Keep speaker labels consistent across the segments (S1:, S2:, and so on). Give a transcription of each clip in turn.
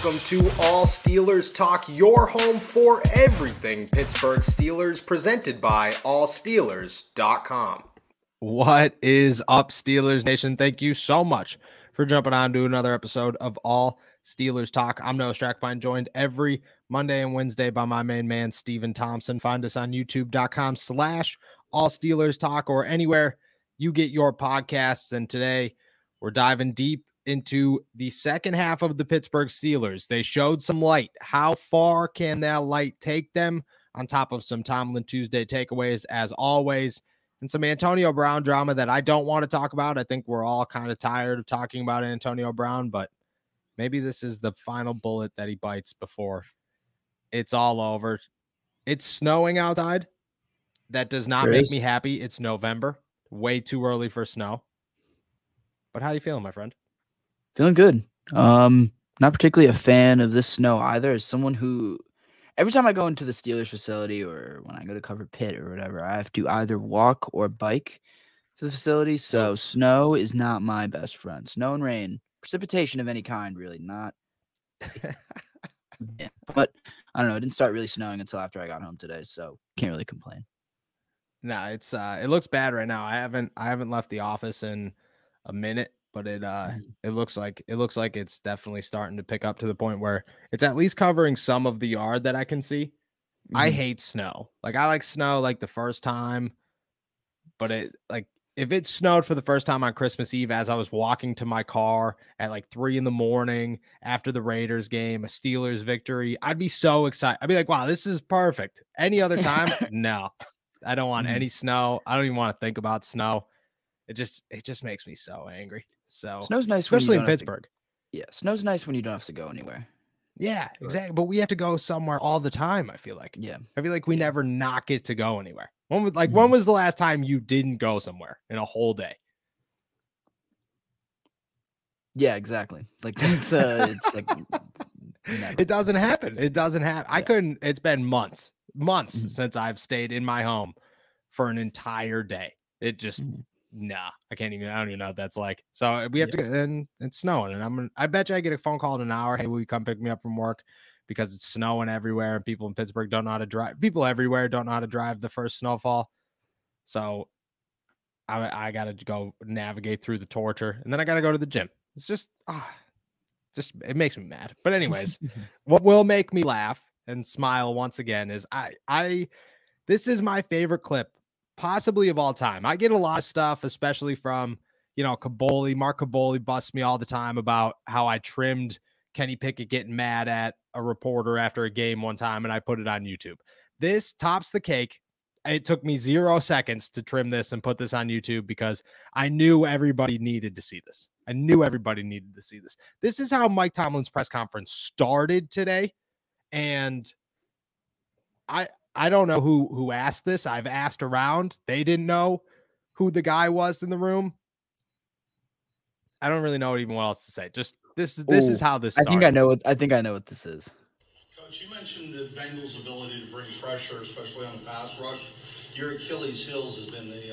S1: welcome to All Steelers Talk, your home for everything Pittsburgh Steelers, presented by allsteelers.com.
S2: What is up, Steelers Nation? Thank you so much for jumping on to another episode of All Steelers Talk. I'm Noah Strackbein, joined every Monday and Wednesday by my main man, Steven Thompson. Find us on youtube.com/allsteelerstalk or anywhere you get your podcasts. And today we're diving deep into the second half of the Pittsburgh Steelers. They showed some light. How far can that light take them? On top of some Tomlin Tuesday takeaways, as always, and some Antonio Brown drama that I don't want to talk about. I think we're all kind of tired of talking about Antonio Brown, but maybe this is the final bullet that he bites before it's all over. It's snowing outside. That does not make me happy. It's November. Way too early for snow. But how you feeling, my friend?
S3: Feeling good. Not particularly a fan of this snow either. As someone who, every time I go into the Steelers facility or when I go to cover Pitt or whatever, I have to either walk or bike to the facility. So snow is not my best friend. Snow and rain, precipitation of any kind, really not. Yeah. But I don't know. It didn't start really snowing until after I got home today, so can't really complain.
S2: No, it's it looks bad right now. I haven't left the office in a minute, but it looks like it's definitely starting to pick up to the point where it's at least covering some of the yard that I can see. I hate snow. Like, I like snow like the first time, but if it snowed for the first time on Christmas Eve as I was walking to my car at like 3 a.m. after the Raiders game, a Steelers victory, I'd be so excited. I'd be like, wow, this is perfect. Any other time? No, I don't want any snow. I don't even want to think about snow. It just makes me so angry. So
S3: snow's nice,
S2: especially in Pittsburgh.
S3: Yeah, snow's nice when you don't have to go anywhere.
S2: Yeah, exactly. But we have to go somewhere all the time, I feel like.
S3: Yeah.
S2: I feel like we never not get to go anywhere. When was the last time you didn't go somewhere in a whole day?
S3: Yeah, exactly. Like it's like never.
S2: It doesn't happen. It doesn't happen. Yeah. I couldn't. It's been months since I've stayed in my home for an entire day. It just nah. I don't even know what that's like. So we have to go, and it's snowing, and I bet you I get a phone call in an hour. Hey, will you come pick me up from work? Because it's snowing everywhere, and people in Pittsburgh don't know how to drive. People everywhere don't know how to drive the first snowfall. So I got to go navigate through the torture, and then I got to go to the gym. It's just it makes me mad. But anyways, what will make me laugh and smile once again is this is my favorite clip possibly of all time. I get a lot of stuff, especially from, Caboli. Mark Caboli busts me all the time about how I trimmed Kenny Pickett getting mad at a reporter after a game one time, and I put it on YouTube. This tops the cake. It took me 0 seconds to trim this and put this on YouTube because I knew everybody needed to see this. This is how Mike Tomlin's press conference started today. And I don't know who asked this. I've asked around. They didn't know who the guy was in the room. I don't really know even what else to say. Just this is how this started.
S3: I think I know what this is.
S4: Coach, you mentioned the Bengals' ability to bring pressure, especially on the pass rush. Your Achilles' heels has been the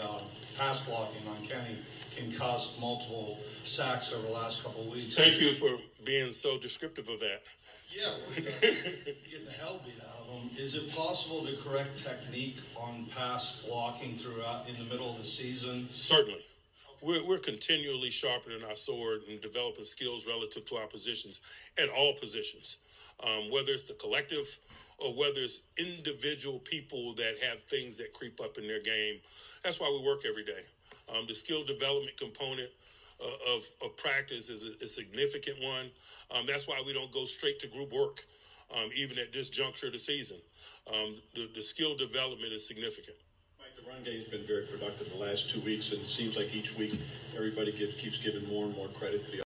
S4: pass blocking on Kenny. Can cost multiple sacks over the last couple of weeks.
S5: Thank you for being so descriptive of that.
S4: Yeah, getting the hell beat out of them. Is it possible to correct technique on pass blocking throughout in the middle of the season?
S5: Certainly. We're continually sharpening our sword and developing skills relative to our positions at all positions, whether it's the collective or whether it's individual people that have things that creep up in their game. That's why we work every day. The skill development component of practice is a significant one. That's why we don't go straight to group work, even at this juncture of the season. The skill development is significant.
S6: Mike, the run game's been very productive the last 2 weeks, and it seems like each week everybody keeps giving more and more credit to the.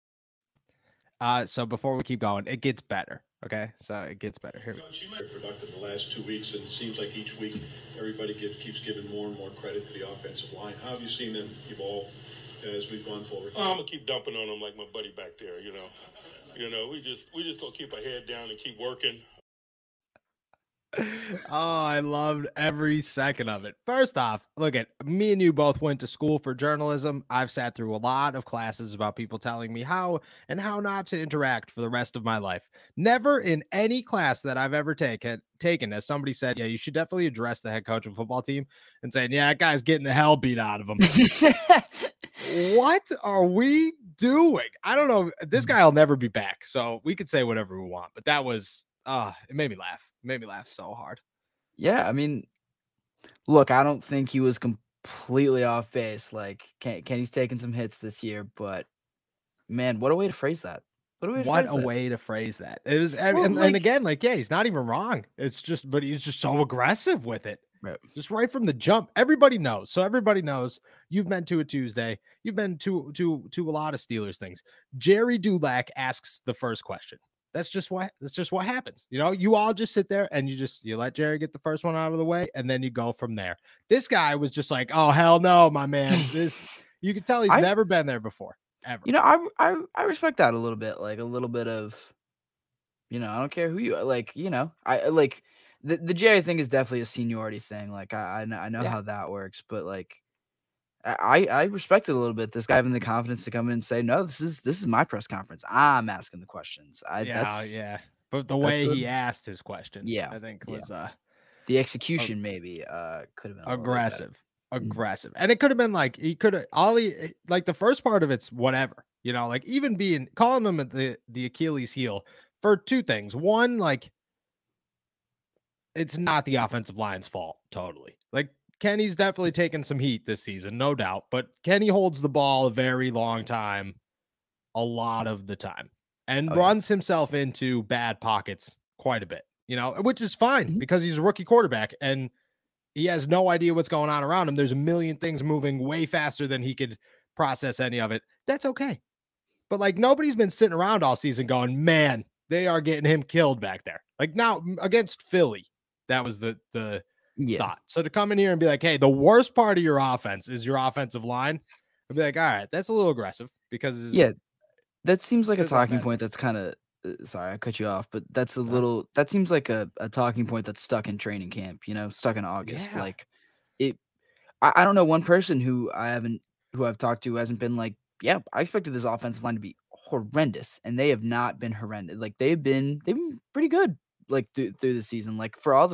S2: So before we keep going, it gets better. Okay, so it gets better. Here.
S6: Very productive the last 2 weeks, and it seems like each week everybody keeps giving more and more credit to the offensive line. How have you seen them evolve as we've gone forward?
S5: I'm gonna keep dumping on them like my buddy back there. We just gonna keep our head down and keep working.
S2: Oh, I loved every second of it. First off, look at me and you both went to school for journalism. I've sat through a lot of classes about people telling me how and how not to interact for the rest of my life. Never in any class that I've ever taken has somebody said, yeah, you should definitely address the head coach of a football team and saying, yeah, that guy's getting the hell beat out of him. What are we doing? I don't know. This guy will never be back. So we could say whatever we want, but that was it made me laugh. It made me laugh so hard.
S3: Yeah, I mean, look, I don't think he was completely off base. Like, Kenny's taken some hits this year, but man, what a way to phrase that.
S2: What a way to phrase that. It was, and again, like, yeah, he's not even wrong. It's just, but he's just so aggressive with it.
S3: Right.
S2: Just right from the jump. Everybody knows. So everybody knows you've been to a Tuesday. You've been to a lot of Steelers things. Jerry Dulac asks the first question. That's just what happens. You know, you all just sit there and you let Jerry get the first one out of the way, and then you go from there. This guy was just like, oh, hell no, my man. You can tell he's never been there before, ever.
S3: You know, I respect that a little bit, like a little bit of, you know, I don't care who you are. Like, you know, I like the Jerry thing is definitely a seniority thing. Like I know how that works, but like I respect it a little bit. This guy having the confidence to come in and say, no, this is my press conference. I'm asking the questions.
S2: But the way he asked his question, I think was
S3: the execution maybe could have been
S2: aggressive. And it could have been like he could have like the first part of it's whatever, you know, like even calling him the Achilles heel for two things. One, like it's not the offensive line's fault totally. Like Kenny's definitely taken some heat this season, no doubt, but Kenny holds the ball a very long time, a lot of the time, and runs himself into bad pockets quite a bit, you know, which is fine because he's a rookie quarterback and he has no idea what's going on around him. There's a million things moving way faster than he could process any of it. That's okay. But like nobody's been sitting around all season going, man, they are getting him killed back there. Like now against Philly, that was the thought. So to come in here and be like, hey, the worst part of your offense is your offensive line. I'd be like, all right, that's a little aggressive because
S3: that seems like a talking point that's kind of sorry, I cut you off, but that's that seems like a talking point that's stuck in training camp, you know, stuck in August.
S2: Yeah.
S3: Like I don't know one person who I've talked to hasn't been like, yeah, I expected this offensive line to be horrendous, and they have not been horrendous. Like they've been pretty good like through the season. Like for all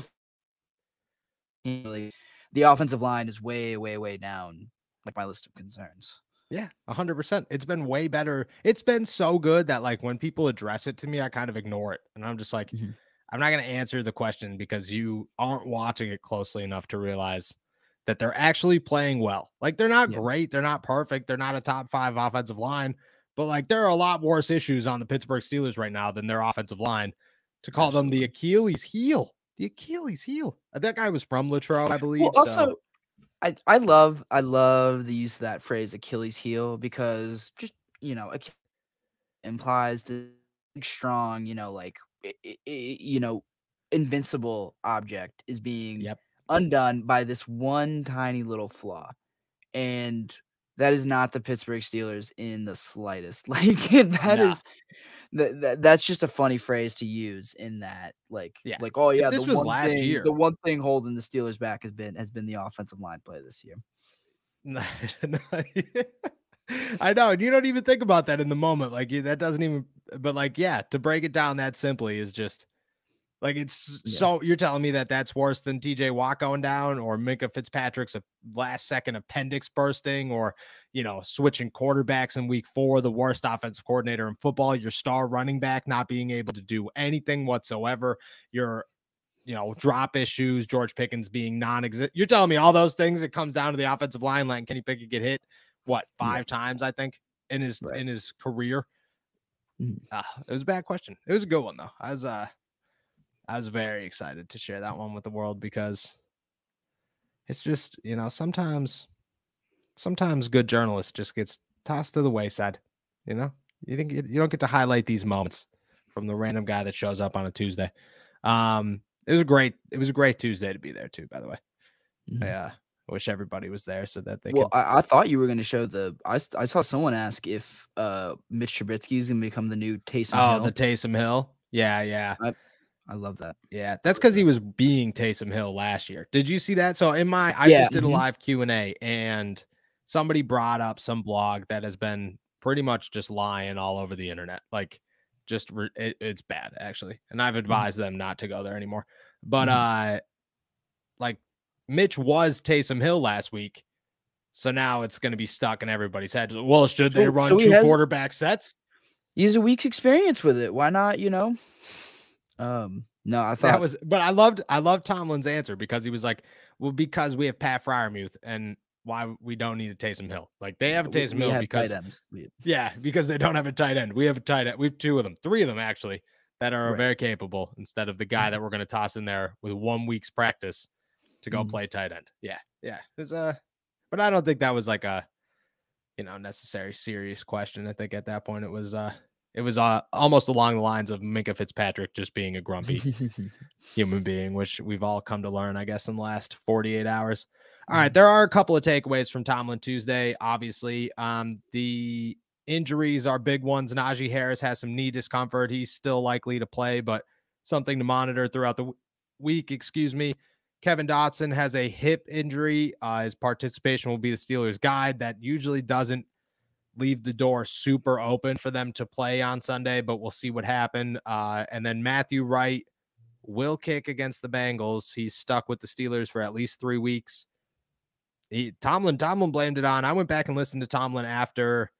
S3: the offensive line is way, way, way down like my list of concerns.
S2: Yeah, 100%. It's been way better. It's been so good that like when people address it to me, I kind of ignore it. And I'm just like, I'm not going to answer the question because you aren't watching it closely enough to realize that they're actually playing well. Like they're not great. They're not perfect. They're not a top 5 offensive line, but like there are a lot worse issues on the Pittsburgh Steelers right now than their offenve line. To call them the Achilles heel, That guy was from Latrobe, I believe.
S3: Well, also, I love the use of that phrase Achilles heel because just, you know, implies the strong, you know, like, you know, invincible object is being undone by this one tiny little flaw. And that is not the Pittsburgh Steelers in the slightest. Like that's just a funny phrase to use in that, like, oh yeah,
S2: this was last year.
S3: The one thing holding the Steelers back has been the offensive line play this year.
S2: I know, and you don't even think about that in the moment. Like that doesn't even. But like, yeah, to break it down that simply is just like it's so. You're telling me that that's worse than TJ Watt going down, or Minka Fitzpatrick's last second appendix bursting, or you know, switching quarterbacks in week 4, the worst offensive coordinator in football, your star running back not being able to do anything whatsoever, your, you know, drop issues, George Pickens being non-existent. You're telling me all those things, it comes down to the offensive line, letting Kenny Pickett get hit, 5 times, I think, in his career. It was a bad question. It was a good one, though. I was very excited to share that one with the world because it's just, you know, sometimes good journalists just gets tossed to the wayside. You know, you don't get to highlight these moments from the random guy that shows up on a Tuesday. It was a great Tuesday to be there too, by the way. I wish everybody was there so that they could.
S3: I thought you were going to show I saw someone ask if Mitch Trubisky is going to become the new Taysom Hill.
S2: The Taysom Hill. Yeah.
S3: I love that.
S2: Yeah, that's because he was being Taysom Hill last year. Did you see that? So I
S3: Yeah,
S2: just did a live Q&A, and somebody brought up some blog that has been pretty much just lying all over the internet. Like, it's bad actually, and I've advised them not to go there anymore. But like Mitch was Taysom Hill last week, so now it's going to be stuck in everybody's head. Well, should they run two quarterback sets?
S3: He has a week's experience with it. Why not? You know. No, I thought
S2: but I loved Tomlin's answer, because he was like, well, because we have Pat Freiermuth, and why we don't need a Taysom Hill. Like, they have a Taysom Hill because because they don't have a tight end. We have a tight end. We have 2 of them, 3 of them actually, that are very capable, instead of the guy that we're going to toss in there with 1 week's practice to go play tight end. Yeah. There's but I don't think that was like a, necessary serious question. I think at that point it was almost along the lines of Minkah Fitzpatrick just being a grumpy human being, which we've all come to learn, I guess, in the last 48 hours. All right, there are a couple of takeaways from Tomlin Tuesday. Obviously, the injuries are big ones. Najee Harris has some knee discomfort. He's still likely to play, but something to monitor throughout the week. Kevin Dotson has a hip injury. His participation will be the Steelers' guide. That usually doesn't leave the door super open for them to play on Sunday, but we'll see what happened. And then Matthew Wright will kick against the Bengals. He's stuck with the Steelers for at least 3 weeks. Tomlin blamed it on. I went back and listened to Tomlin after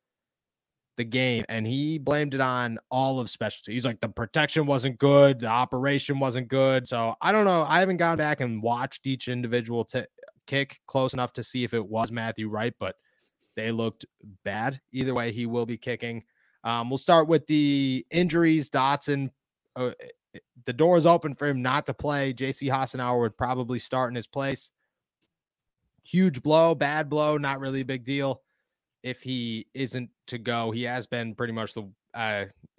S2: the game, and he blamed it on all of specialty. He's like, the protection wasn't good, the operation wasn't good. So I don't know. I haven't gone back and watched each individual kick close enough to see if it was Matthew Wright, but they looked bad. Either way, he will be kicking. We'll start with the injuries. Dotson, the door is open for him not to play. J.C. Hassenauer would probably start in his place. Huge blow, bad blow, not really a big deal if he isn't to go. He has been pretty much him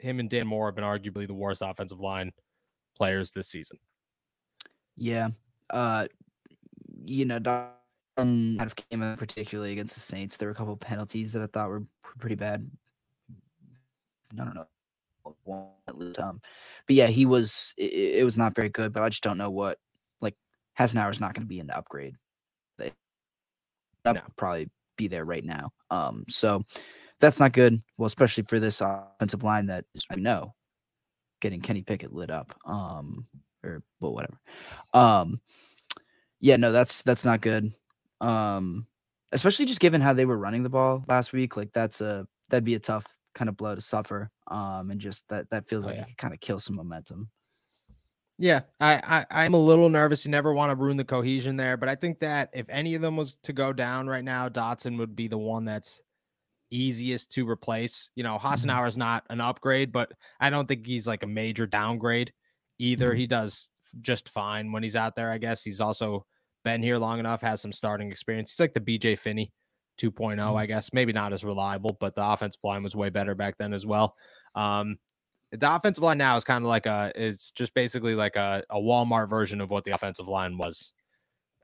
S2: and Dan Moore have been arguably the worst offensive line players this season.
S3: Yeah. Dotson kind of came out particularly against the Saints. There were a couple of penalties that I thought were pretty bad. I don't know. But yeah, it was not very good, but I just don't know what, like, Hassenauer is not going to be an upgrade. That'll probably be there right now. So that's not good. Well, especially for this offensive line that is, getting Kenny Pickett lit up. Whatever. Yeah, no, that's not good. Especially just given how they were running the ball last week. Like, that'd be a tough kind of blow to suffer. And just that feels like it could kind of kill some momentum.
S2: Yeah, I'm a little nervous. You never want to ruin the cohesion there, but I think that if any of them was to go down right now, Dotson would be the one that's easiest to replace. Hassenauer is not an upgrade, but I don't think he's like a major downgrade either. He does just fine when he's out there, I guess. He's also been here long enough, has some starting experience. He's like the BJ Finney 2.0, I guess. Maybe not as reliable, but the offensive line was way better back then as well. The offensive line now is kind of like it's just basically like a Walmart version of what the offensive line was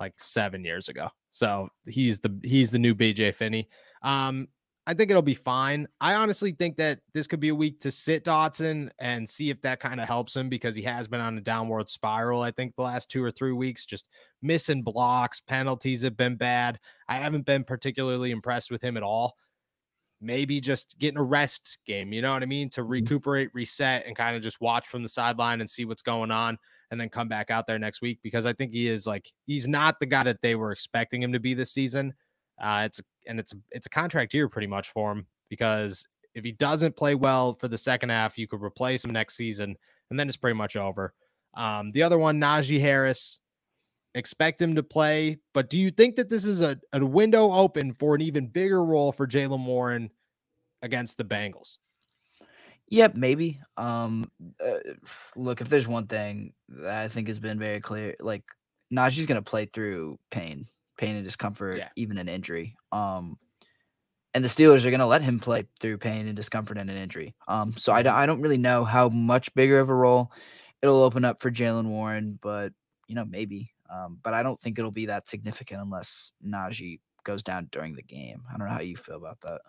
S2: like 7 years ago. So he's the new BJ Finney. I think it'll be fine. I honestly think that this could be a week to sit Dotson and see if that kind of helps him, because he has been on a downward spiral. I think the last 2 or 3 weeks, just missing blocks, penalties have been bad. I haven't been particularly impressed with him at all. Maybe just getting a rest game, you know what I mean? To recuperate, reset, and kind of just watch from the sideline and see what's going on, and then come back out there next week, because I think he's not the guy that they were expecting him to be this season. It's a contract year pretty much for him, because if he doesn't play well for the second half, you could replace him next season, and then it's pretty much over. The other one, Najee Harris, expect him to play, but do you think that this is a window open for an even bigger role for Jaylen Warren against the Bengals?
S3: Yep, maybe. Look, if there's one thing that I think has been very clear, like, Najee's going to play through pain and discomfort, even an injury. And the Steelers are going to let him play through pain and discomfort and an injury. So I don't really know how much bigger of a role it'll open up for Jaylen Warren, but maybe. But I don't think it'll be that significant unless Najee goes down during the game. I don't know how you feel about that.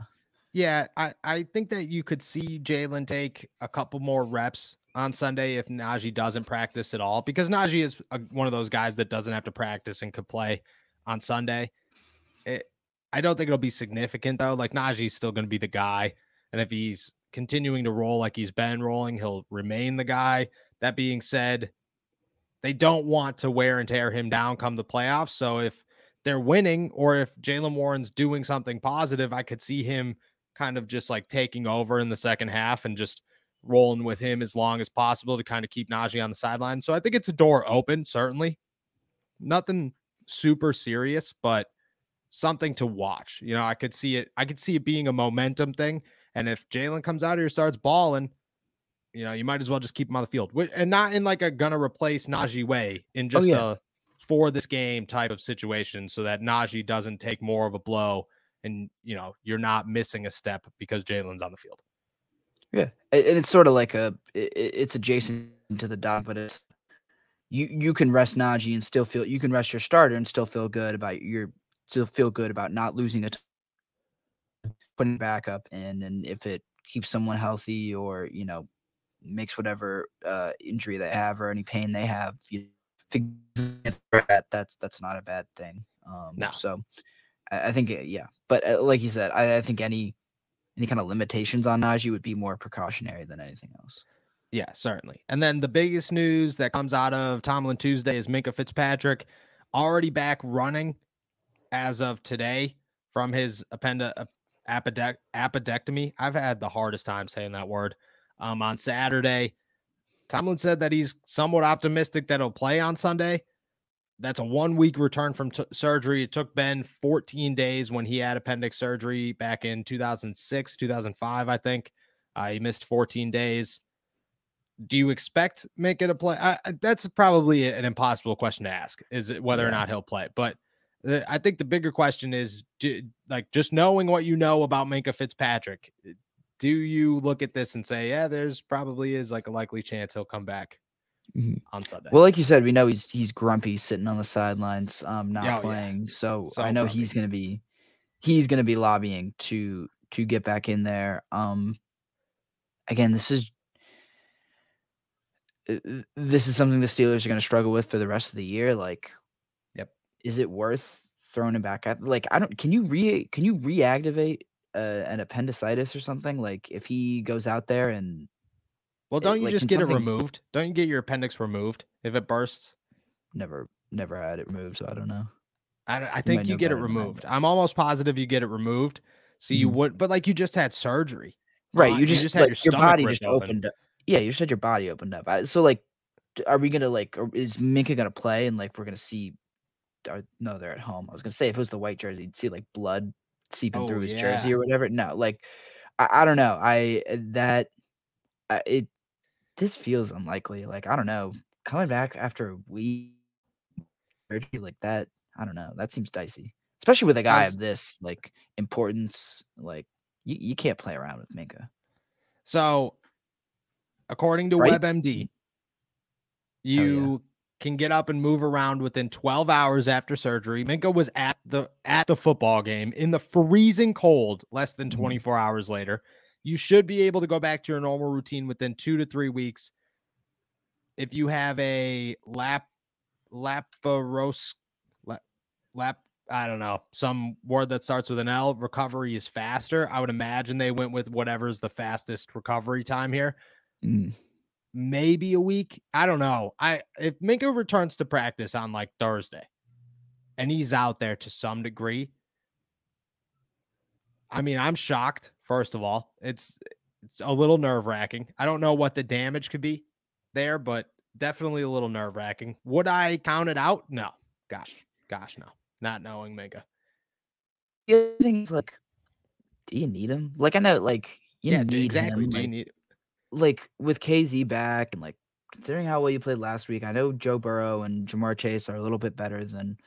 S2: Yeah, I think that you could see Jaylen take a couple more reps on Sunday if Najee doesn't practice at all, because Najee is one of those guys that doesn't have to practice and could play on Sunday. I don't think it'll be significant, though. Like, Najee's still going to be the guy. And if he's continuing to roll like he's been rolling, he'll remain the guy. That being said, they don't want to wear and tear him down come the playoffs. So if they're winning, or if Jaylen Warren's doing something positive, I could see him kind of just like taking over in the second half and just rolling with him as long as possible to kind of keep Najee on the sideline. So I think it's a door open, certainly. Nothing super serious, but something to watch. You know, I could see it being a momentum thing. And if Jaylen comes out here, starts balling, you know, you might as well just keep him on the field, and not in like a gonna replace Najee way, in just a for this game type of situation, so that Najee doesn't take more of a blow, and you know, you're not missing a step because Jaylen's on the field.
S3: Yeah, and it's sort of like it's adjacent to the dot, but it's you can rest Najee and still feel, you can rest your starter and still feel good about not losing a putting backup in, and if it keeps someone healthy, or you know, makes whatever injury they have or any pain they have, that's not a bad thing.
S2: No.
S3: So I think but like you said, I think any kind of limitations on Najee would be more precautionary than anything else.
S2: Yeah, certainly. And then the biggest news that comes out of Tomlin Tuesday is Minkah Fitzpatrick already back running as of today from his appendectomy. I've had the hardest time saying that word. On Saturday, Tomlin said that he's somewhat optimistic that he'll play on Sunday. That's a 1 week return from surgery. It took Ben 14 days when he had appendix surgery back in 2006, 2005, I think. He missed 14 days. Do you expect Minkah to play? That's probably an impossible question to ask, is it whether or not he'll play. But I think the bigger question is, just knowing what you know about Minkah Fitzpatrick, do you look at this and say, yeah, there's probably is like a likely chance he'll come back on Sunday?
S3: Well, like you said, we know he's grumpy sitting on the sidelines, not playing. Yeah. So I know grumpy. he's gonna be lobbying to get back in there. Again, this is something the Steelers are going to struggle with for the rest of the year. Like, is it worth throwing him back at? Like, can you reactivate an appendicitis or something? Like, if he goes out there and,
S2: well, don't you just get it removed? Don't you get your appendix removed if it bursts?
S3: Never had it removed, so I don't know.
S2: I think you get it removed. I'm almost positive you get it removed. So you would, but like, you just had surgery,
S3: right? You just had your body just opened up. Yeah, you just had your body opened up. So, like, are we gonna is Minkah gonna play? And like, we're gonna see? No, they're at home. I was gonna say, if it was the white jersey, you'd see like blood seeping through his jersey or whatever. No, like, I don't know. This feels unlikely. Like, I don't know, coming back after a week surgery like that. I don't know. That seems dicey, especially with a guy of this like importance. Like, you can't play around with Minkah.
S2: So, according to WebMD, you can get up and move around within 12 hours after surgery. Minkah was at the football game in the freezing cold less than 24 hours later. You should be able to go back to your normal routine within 2 to 3 weeks. If you have a I don't know, some word that starts with an L, recovery is faster. I would imagine they went with whatever's the fastest recovery time here. Maybe a week. I don't know. If Minkah returns to practice on like Thursday and he's out there to some degree, I mean, I'm shocked. First of all, it's a little nerve-wracking. I don't know what the damage could be there, but definitely a little nerve-wracking. Would I count it out? No. Gosh, no. Not knowing Minkah.
S3: The other thing is, like, do you need him? Like, I know, like, you need
S2: exactly.
S3: him.
S2: Do you need,
S3: like, with KZ back, and like, considering how well you played last week, I know Joe Burrow and Jamar Chase are a little bit better than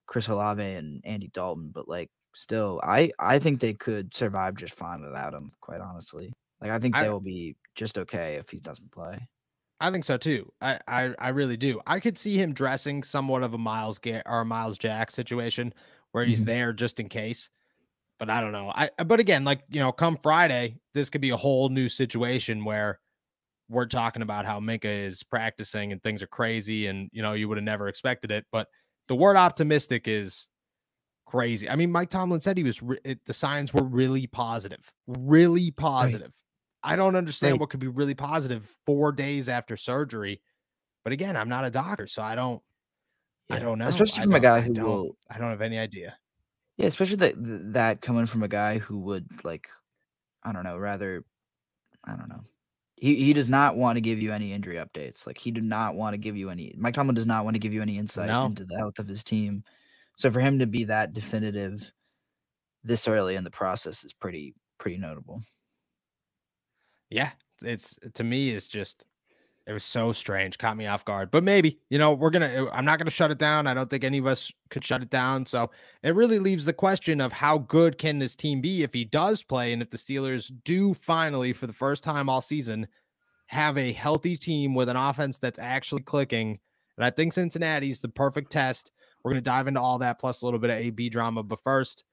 S3: Chris Olave and Andy Dalton, but like, still, I think they could survive just fine without him, quite honestly. Like, I think they will be just okay if he doesn't play.
S2: I think so too. I really do. I could see him dressing somewhat of a Miles Jack situation where he's there just in case. But I don't know. But again, like, you know, come Friday, this could be a whole new situation where we're talking about how Minka is practicing and things are crazy and, you would have never expected it. But the word optimistic is crazy. I mean, Mike Tomlin said the signs were really positive, really positive. Right. I don't understand what could be really positive 4 days after surgery. But again, I'm not a doctor, so I don't know.
S3: Especially from a guy who
S2: I don't have any idea.
S3: Yeah, especially that coming from a guy who would I don't know. He does not want to give you any injury updates. Like, he did not want to give you any. Mike Tomlin does not want to give you any insight into the health of his team. So for him to be that definitive this early in the process is pretty notable.
S2: Yeah, to me, it's just, it was so strange, caught me off guard. But maybe, I'm not gonna shut it down. I don't think any of us could shut it down. So it really leaves the question of how good can this team be if he does play, and if the Steelers do finally, for the first time all season, have a healthy team with an offense that's actually clicking. And I think Cincinnati's the perfect test. We're going to dive into all that, plus a little bit of AB drama. But first,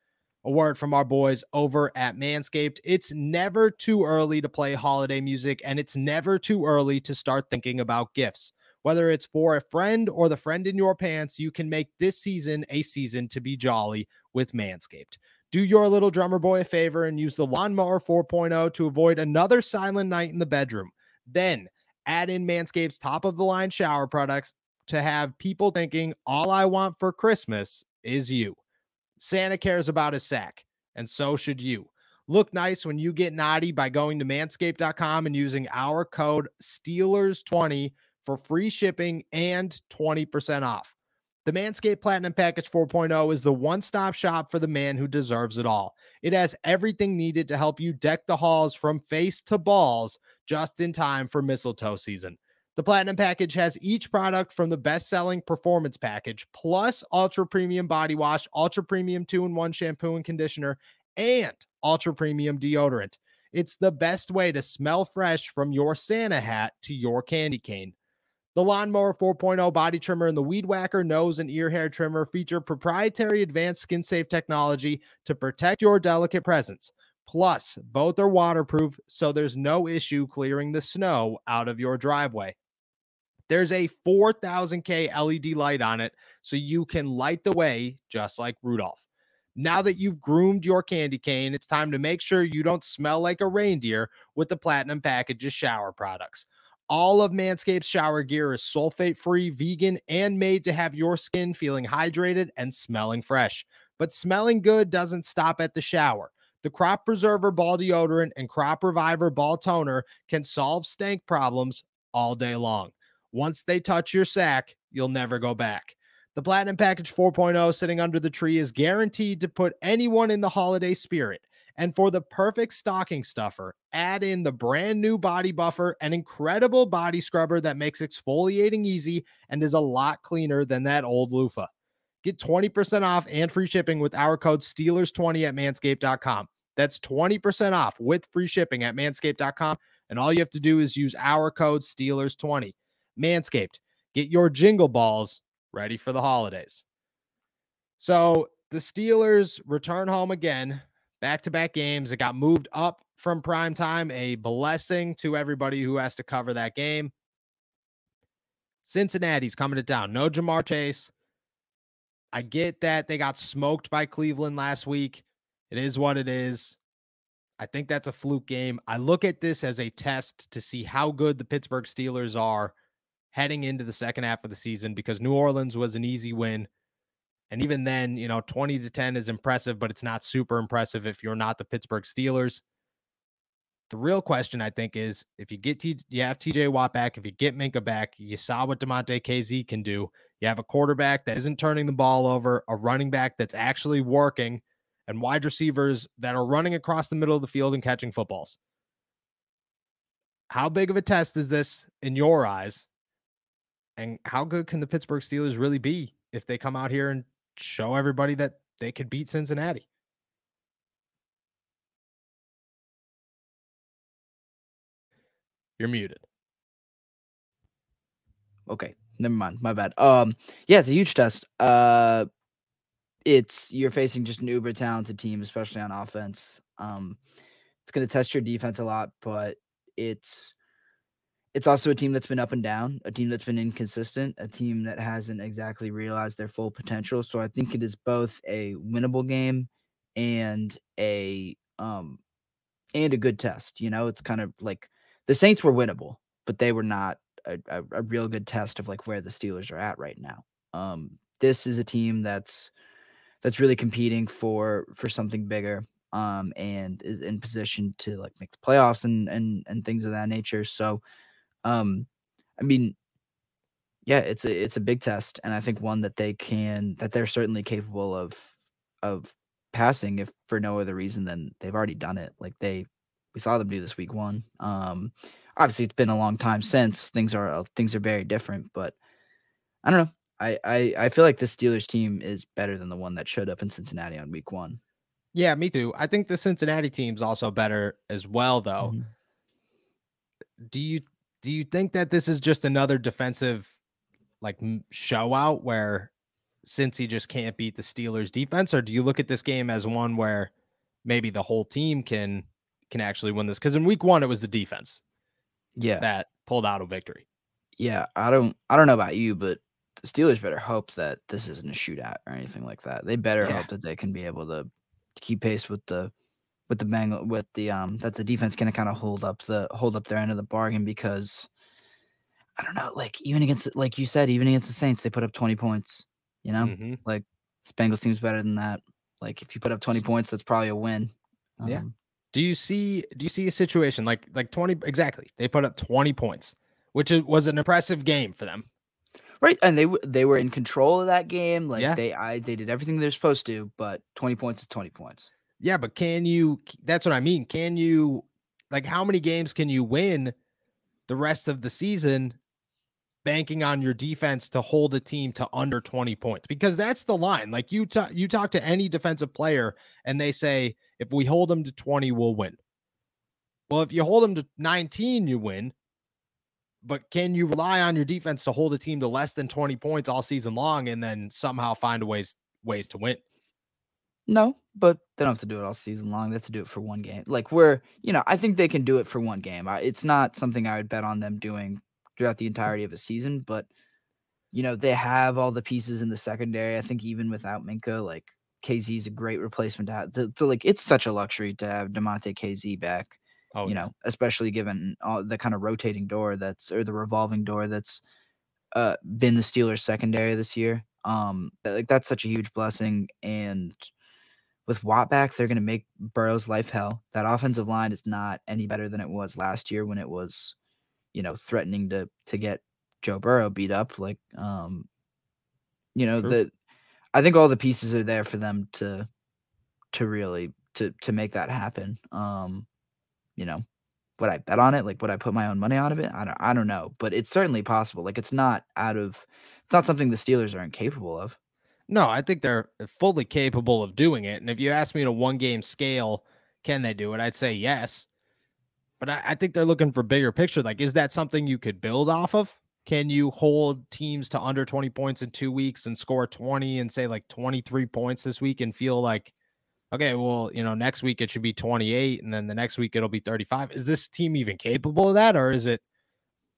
S2: a word from our boys over at Manscaped. It's never too early to play holiday music, and it's never too early to start thinking about gifts. Whether it's for a friend or the friend in your pants, you can make this season a season to be jolly with Manscaped. Do your little drummer boy a favor and use the Lawnmower 4.0 to avoid another silent night in the bedroom. Then add in Manscaped's top-of-the-line shower products to have people thinking, all I want for Christmas is you. Santa cares about his sack, and so should you. Look nice when you get naughty by going to manscaped.com and using our code STEELERS20 for free shipping and 20% off. The Manscaped Platinum Package 4.0 is the one-stop shop for the man who deserves it all. It has everything needed to help you deck the halls from face to balls just in time for mistletoe season. The Platinum Package has each product from the best-selling Performance Package, plus Ultra Premium Body Wash, Ultra Premium 2-in-1 Shampoo and Conditioner, and Ultra Premium Deodorant. It's the best way to smell fresh from your Santa hat to your candy cane. The Lawnmower 4.0 body trimmer and the Weed Whacker nose and ear hair trimmer feature proprietary advanced skin-safe technology to protect your delicate presence. Plus, both are waterproof, so there's no issue clearing the snow out of your driveway. There's a 4000K LED light on it, so you can light the way just like Rudolph. Now that you've groomed your candy cane, it's time to make sure you don't smell like a reindeer with the Platinum Package's shower products. All of Manscaped's shower gear is sulfate-free, vegan, and made to have your skin feeling hydrated and smelling fresh. But smelling good doesn't stop at the shower. The Crop Preserver Ball Deodorant and Crop Reviver Ball Toner can solve stank problems all day long. Once they touch your sack, you'll never go back. The Platinum Package 4.0 sitting under the tree is guaranteed to put anyone in the holiday spirit. And for the perfect stocking stuffer, add in the brand new body buffer, an incredible body scrubber that makes exfoliating easy and is a lot cleaner than that old loofah. Get 20% off and free shipping with our code STEELERS20 at manscaped.com. That's 20% off with free shipping at manscaped.com. And all you have to do is use our code STEELERS20. Manscaped, get your jingle balls ready for the holidays. So the Steelers return home again. Back-to-back games. It got moved up from prime time. A blessing to everybody who has to cover that game. Cincinnati's coming to town. No Jamar Chase. I get that they got smoked by Cleveland last week. It is what it is. I think that's a fluke game. I look at this as a test to see how good the Pittsburgh Steelers are heading into the second half of the season, because New Orleans was an easy win. And even then, 20-10 is impressive, but it's not super impressive if you're not the Pittsburgh Steelers. The real question, I think, is if you have TJ Watt back, if you get Minka back, you saw what DeMonte KZ can do. You have a quarterback that isn't turning the ball over, a running back that's actually working, and wide receivers that are running across the middle of the field and catching footballs. How big of a test is this in your eyes? And how good can the Pittsburgh Steelers really be if they come out here and show everybody that they could beat Cincinnati? You're muted.
S3: Okay, never mind. My bad. Yeah, it's a huge test. You're facing just an uber talented team, especially on offense. It's going to test your defense a lot, but it's it's also a team that's been up and down, a team that's been inconsistent, a team that hasn't exactly realized their full potential. So I think it is both a winnable game and a good test. It's kind of like the Saints were winnable, but they were not a real good test of like where the Steelers are at right now. This is a team that's really competing for something bigger, and is in position to like make the playoffs and things of that nature. So, um, I mean, yeah, it's a big test, and I think one that they're certainly capable of passing, if for no other reason than they've already done it. Like we saw them do this week 1. Obviously it's been a long time since things are very different, but I don't know. I feel like this Steelers team is better than the one that showed up in Cincinnati on week 1.
S2: Yeah, me too. I think the Cincinnati team's also better as well, though.
S3: Mhm.
S2: Do you think that this is just another defensive like show out where Cincy just can't beat the Steelers defense, or do you look at this game as one where maybe the whole team can actually win this? Because in week 1 it was the defense
S3: Yeah.
S2: that pulled out a victory.
S3: Yeah, I don't know about you, but the Steelers better hope that this isn't a shootout or anything like that. They better hope that they can be able to keep pace with the Bengal that the defense can kind of hold up their end of the bargain, because I don't know, like even against, like you said, even against the Saints, they put up 20 points. Like this Bengals team's better than that. Like if you put up 20 points, that's probably a win.
S2: Yeah. Do you see a situation like 20 exactly? They put up 20 points, which was an impressive game for them.
S3: Right, and they were in control of that game. Like
S2: Yeah.
S3: they did everything they're supposed to, but 20 points is 20 points.
S2: Yeah, but that's what I mean. Can you, like, how many games can you win the rest of the season banking on your defense to hold a team to under 20 points? Because that's the line. Like you talk to any defensive player and they say, if we hold them to 20, we'll win. Well, if you hold them to 19, you win. But can you rely on your defense to hold a team to less than 20 points all season long and then somehow find ways to win?
S3: No, but they don't have to do it all season long. They have to do it for one game. Like I think they can do it for one game. It's not something I would bet on them doing throughout the entirety of a season, but they have all the pieces in the secondary. I think even without Minka, like KZ is a great replacement to have. Like it's such a luxury to have DeMonte KZ back. Especially given all the kind of rotating door or the revolving door that's been the Steelers secondary this year. That's such a huge blessing. And with Watt back, they're going to make Burrow's life hell. That offensive line is not any better than it was last year when it was, threatening to get Joe Burrow beat up. Like, I think all the pieces are there for them to really to make that happen. Would I bet on it? Like, would I put my own money on it? I don't know, but it's certainly possible. Like, it's not something the Steelers are incapable of.
S2: No, I think they're fully capable of doing it. And if you ask me to 1-game scale, can they do it? I'd say yes. But I think they're looking for bigger picture. Like, is that something you could build off of? Can you hold teams to under 20 points in 2 weeks and score 20 and say like 23 points this week and feel like, okay, well, next week it should be 28 and then the next week it'll be 35. Is this team even capable of that? Or is it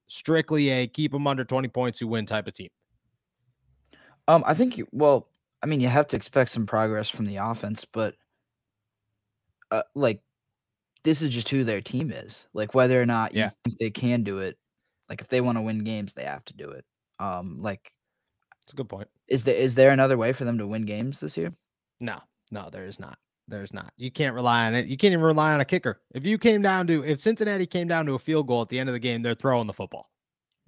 S2: strictly a keep them under 20 points, you win type of team?
S3: I think you have to expect some progress from the offense, but this is just who their team is. Like whether or not you think they can do it, like if they want to win games, they have to do it.
S2: That's a good point.
S3: Is there another way for them to win games this year?
S2: No, there is not. There's not. You can't rely on it. You can't even rely on a kicker. If Cincinnati came down to a field goal at the end of the game, they're throwing the football.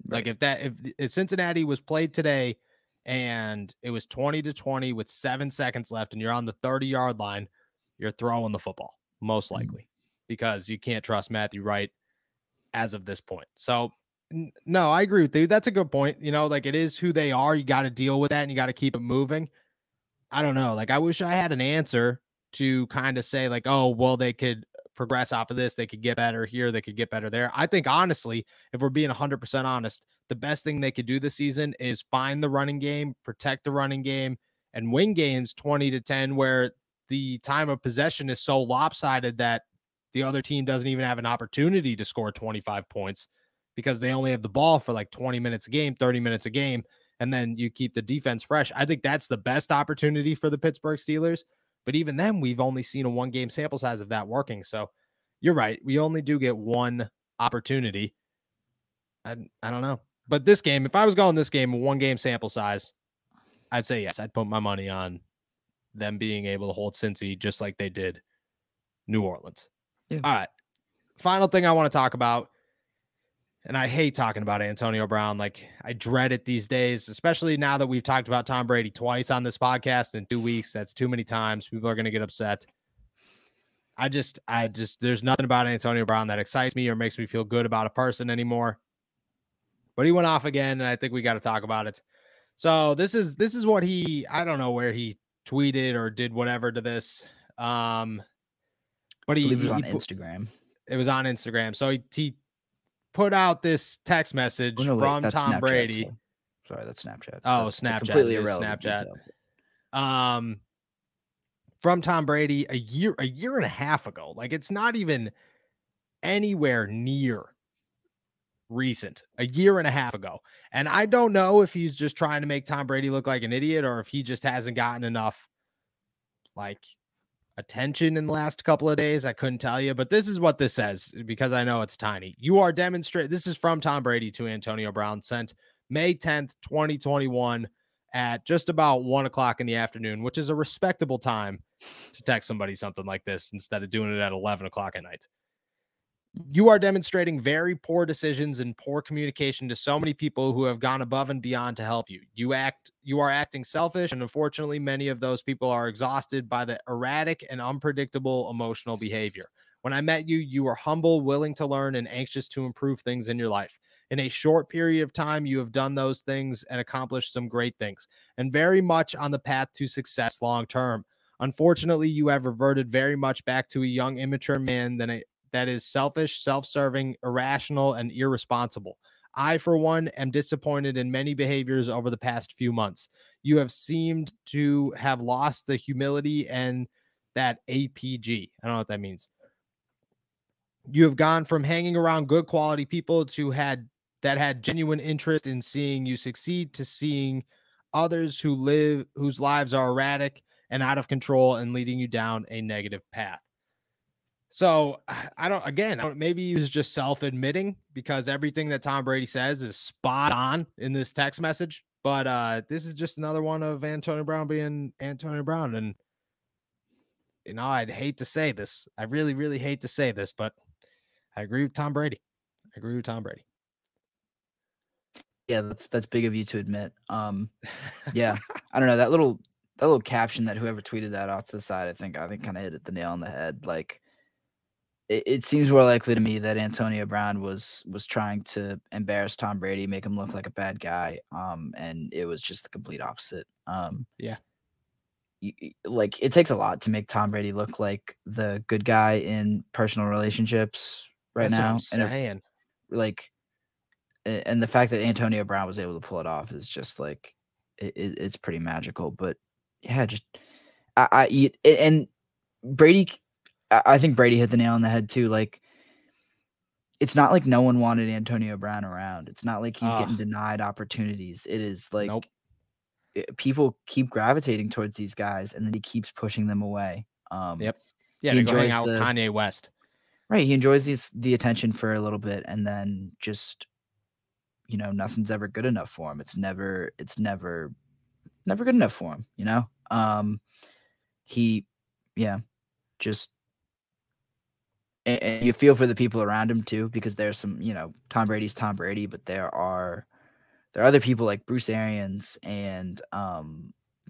S2: Right. Like if Cincinnati was played today and it was 20-20 with 7 seconds left and you're on the 30-yard line, you're throwing the football most likely because you can't trust Matthew Wright as of this point. So no, I agree with you. That's a good point. Like it is who they are. You got to deal with that and you got to keep it moving. I don't know. Like I wish I had an answer to kind of say like, oh, well, they could progress off of this. They could get better here. They could get better there. I think honestly, if we're being 100% honest, the best thing they could do this season is find the running game, protect the running game, and win games 20-10 where the time of possession is so lopsided that the other team doesn't even have an opportunity to score 25 points. because they only have the ball for like 20 minutes a game, 30 minutes a game, and then you keep the defense fresh. I think that's the best opportunity for the Pittsburgh Steelers. But even then, we've only seen a 1-game sample size of that working. So you're right. We only do get one opportunity. I don't know. But this game, if I was going this game, a 1-game sample size, I'd say yes. I'd put my money on them being able to hold Cincy just like they did New Orleans.
S3: Yeah.
S2: All right. Final thing I want to talk about, and I hate talking about Antonio Brown. Like, I dread it these days, especially now that we've talked about Tom Brady twice on this podcast in 2 weeks. That's too many times. People are going to get upset. I just, there's nothing about Antonio Brown that excites me or makes me feel good about a person anymore. But he went off again, and I think we got to talk about it. So this is what I don't know where he tweeted or did whatever to this. But he
S3: was on Instagram.
S2: It was on Instagram. So he put out this text message from Tom
S3: Snapchat,
S2: Brady.
S3: Sorry, that's Snapchat.
S2: Oh,
S3: That's
S2: Snapchat.
S3: Completely irrelevant.
S2: Snapchat. From Tom Brady a year and a half ago. Like, it's not even anywhere near recent, a year and a half ago. And I don't know if he's just trying to make Tom Brady look like an idiot or if he just hasn't gotten enough like attention in the last couple of days. I couldn't tell you, but this is what this says because I know it's tiny. You are demonstrating. This is from Tom Brady to Antonio Brown, sent May 10th, 2021 at just about 1:00 in the afternoon, which is a respectable time to text somebody something like this instead of doing it at 11:00 at night. You are demonstrating very poor decisions and poor communication to so many people who have gone above and beyond to help you. You are acting selfish, and unfortunately, many of those people are exhausted by the erratic and unpredictable emotional behavior. When I met you, you were humble, willing to learn, and anxious to improve things in your life. In a short period of time, you have done those things and accomplished some great things, and very much on the path to success long term. Unfortunately, you have reverted very much back to a young, immature man that is selfish, self-serving, irrational, and irresponsible. I, for one, am disappointed in many behaviors over the past few months. You have seemed to have lost the humility and that APG. I don't know what that means. You have gone from hanging around good quality people that had genuine interest in seeing you succeed to seeing others whose lives are erratic and out of control and leading you down a negative path. So maybe he was just self-admitting because everything that Tom Brady says is spot on in this text message. But this is just another one of Antonio Brown being Antonio Brown. And, I'd hate to say this. I really, really hate to say this, but I agree with Tom Brady.
S3: Yeah, that's big of you to admit. Yeah, I don't know, that little caption that whoever tweeted that off to the side, I think kind of hit the nail on the head. Like, it seems more likely to me that Antonio Brown was trying to embarrass Tom Brady, make him look like a bad guy, and it was just the complete opposite.
S2: Yeah.
S3: Like, it takes a lot to make Tom Brady look like the good guy in personal relationships right
S2: That's
S3: now.
S2: What I'm saying.
S3: And the fact that Antonio Brown was able to pull it off is just like it's pretty magical. But yeah, just and Brady. I think Brady hit the nail on the head too. Like, it's not like no one wanted Antonio Brown around. It's not like he's getting denied opportunities. It is like people keep gravitating towards these guys, and then he keeps pushing them away.
S2: Yep. Yeah, to go hang out with Kanye West.
S3: Right. He enjoys the attention for a little bit, and then just, nothing's ever good enough for him. It's never good enough for him. Just. And you feel for the people around him too, because there's some, Tom Brady's Tom Brady, but there are other people like Bruce Arians and a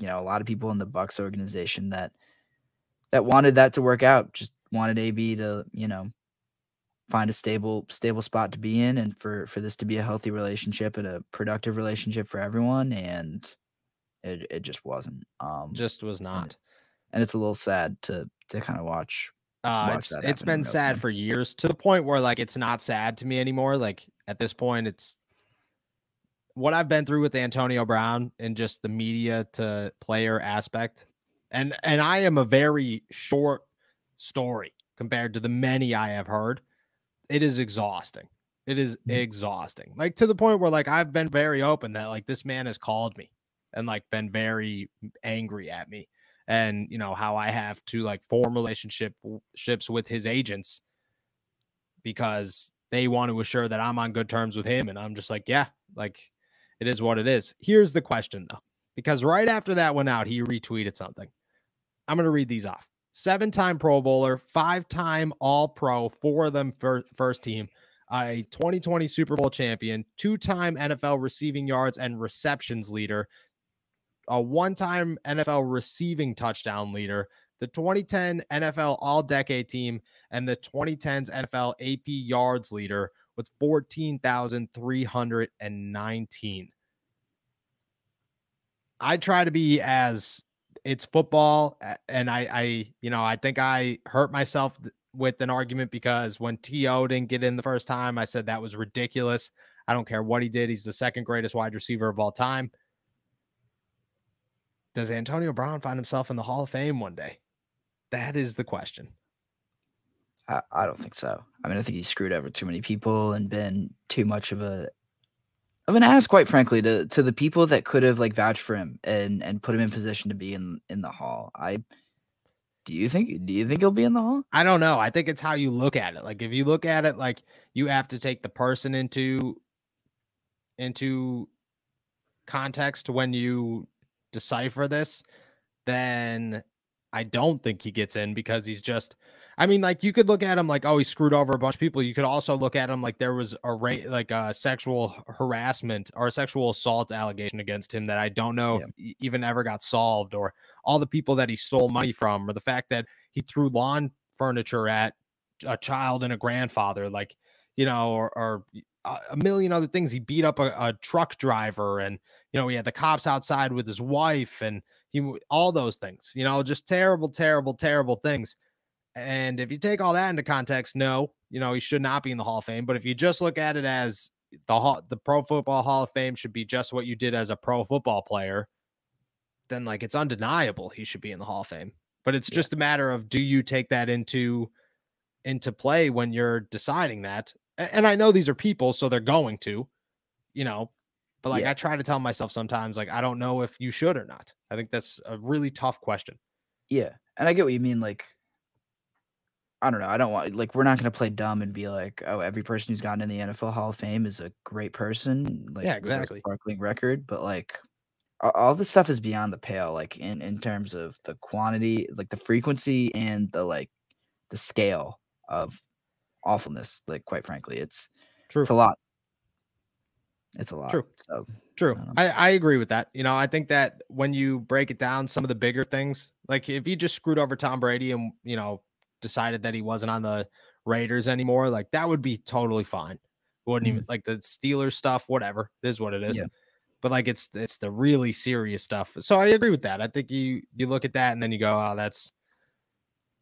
S3: lot of people in the Bucs organization that wanted that to work out, just wanted AB to, find a stable spot to be in, and for this to be a healthy relationship and a productive relationship for everyone, and it just wasn't.
S2: Just was not.
S3: And it's a little sad to kind of watch.
S2: It's been sad for years, to the point where like it's not sad to me anymore. Like, at this point, it's what I've been through with Antonio Brown and just the media to player aspect. And I am a very short story compared to the many I have heard. It is exhausting. It is exhausting. Like to the point where like I've been very open that like this man has called me and like been very angry at me, and you know how I have to like form relationships with his agents because they want to assure that I'm on good terms with him, and I'm just like, yeah, like it is what it is. Here's the question though, because right after that went out, he retweeted something. I'm going to read these off. 7-time Pro Bowler, 5-time All-Pro, 4 of them first team, a 2020 Super Bowl champion, 2-time NFL receiving yards and receptions leader, a 1-time NFL receiving touchdown leader, the 2010 NFL All-Decade Team, and the 2010s NFL AP yards leader with 14,319. I try to be as it's football, and I think I hurt myself with an argument because when T.O. didn't get in the first time, I said that was ridiculous. I don't care what he did. He's the second greatest wide receiver of all time. Does Antonio Brown find himself in the Hall of Fame one day? That is the question.
S3: I don't think so. I mean, I think he screwed over too many people and been too much of an ass, quite frankly, to the people that could have like vouched for him and put him in position to be in the Hall. Do you think he'll be in the Hall?
S2: I don't know. I think it's how you look at it. Like if you look at it like you have to take the person into context when you decipher this, then I don't think he gets in because he's just, I mean, like you could look at him like, oh, he screwed over a bunch of people. You could also look at him like there was a sexual harassment or a sexual assault allegation against him that I don't know if even ever got solved, or all the people that he stole money from, or the fact that he threw lawn furniture at a child and a grandfather, like, you know, or a million other things. He beat up a truck driver, and, you know, he had the cops outside with his wife, and all those things, you know, just terrible, terrible, terrible things. And if you take all that into context, no, you know, he should not be in the Hall of Fame. But if you just look at it as the Pro Football Hall of Fame should be just what you did as a pro football player, then like it's undeniable he should be in the Hall of Fame. But it's just a matter of, do you take that into play when you're deciding that? And I know these are people, so they're going to, you know, but like I try to tell myself sometimes, like, I don't know if you should or not. I think that's a really tough question.
S3: Yeah. And I get what you mean. Like, I don't know. I don't want, like, we're not going to play dumb and be like, oh, every person who's gotten in the NFL Hall of Fame is a great person. Like,
S2: yeah, exactly.
S3: Sparkling record. But like, all this stuff is beyond the pale, like in terms of the quantity, like the frequency and the scale of awfulness. Like, quite frankly, it's a lot. It's a lot.
S2: True.
S3: So
S2: true. I agree with that. You know, I think that when you break it down, some of the bigger things, like if you just screwed over Tom Brady and, you know, decided that he wasn't on the Raiders anymore, like that would be totally fine. Wouldn't even like the Steelers stuff, whatever. It is what it is. Yeah. But like it's the really serious stuff. So I agree with that. I think you look at that and then you go, oh, that's,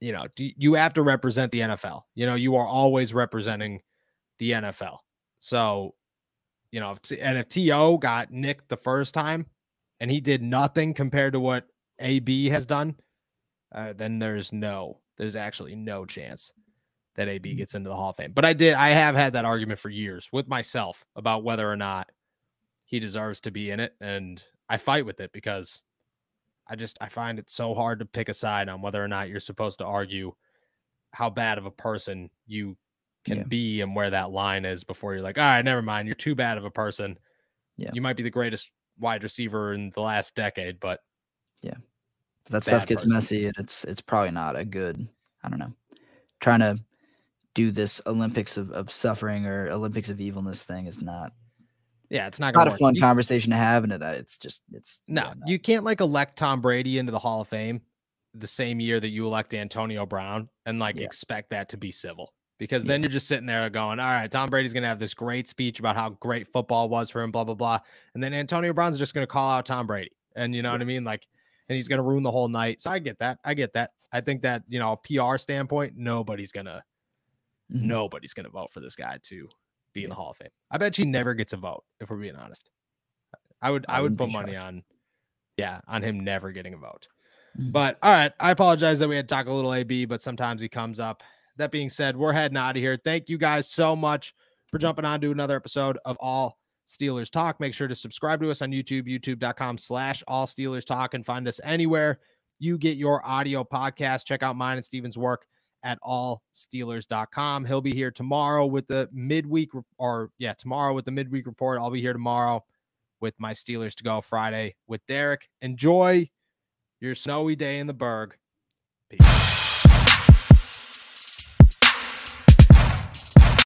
S2: you know, you have to represent the NFL. You know, you are always representing the NFL. So, you know, if T.O. got nicked the first time and he did nothing compared to what AB has done, then there's actually no chance that AB gets into the Hall of Fame. But I have had that argument for years with myself about whether or not he deserves to be in it. And I fight with it because I find it so hard to pick a side on whether or not you're supposed to argue how bad of a person you can be and where that line is before you're like, all right, never mind. You're too bad of a person. Yeah. You might be the greatest wide receiver in the last decade, but
S3: that stuff gets messy, and it's probably not a good, I don't know, trying to do this Olympics of suffering or Olympics of evilness thing is not.
S2: Yeah, it's not
S3: a fun conversation to have, and
S2: you can't like elect Tom Brady into the Hall of Fame the same year that you elect Antonio Brown and like expect that to be civil. Because then you're just sitting there going, all right, Tom Brady's going to have this great speech about how great football was for him, blah, blah, blah. And then Antonio Brown's just going to call out Tom Brady. And you know what I mean? Like, and he's going to ruin the whole night. So I get that. I think that, you know, PR standpoint, nobody's going to vote for this guy to be in the Hall of Fame. I bet he never gets a vote, if we're being honest. I would put money on him never getting a vote. But all right, I apologize that we had to talk a little AB, but sometimes he comes up. That being said, we're heading out of here. Thank you guys so much for jumping on to another episode of All Steelers Talk. Make sure to subscribe to us on YouTube, youtube.com/All Steelers Talk, and find us anywhere you get your audio podcast. Check out mine and Steven's work at allsteelers.com. He'll be here tomorrow with the midweek tomorrow with the midweek report. I'll be here tomorrow with my Steelers to go Friday with Derek. Enjoy your snowy day in the Berg. Peace.